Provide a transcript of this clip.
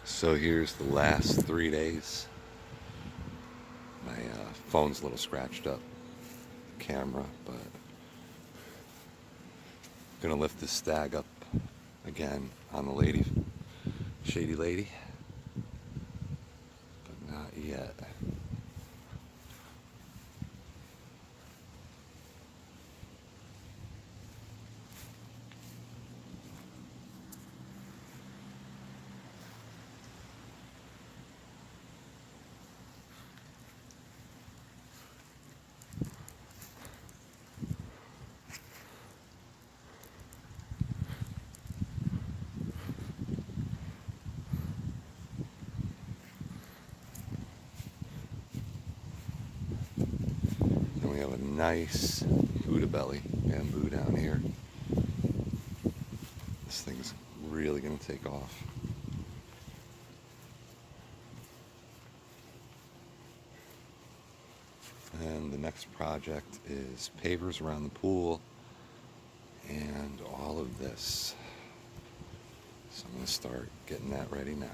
So here's the last 3 days. My phone's a little scratched up, the camera, but gonna lift this stag up again on the lady, shady lady, but not yet. And we have a nice Buddha belly bamboo down here. This thing's really gonna take off. And the next project is pavers around the pool and all of this. So I'm going to start getting that ready now.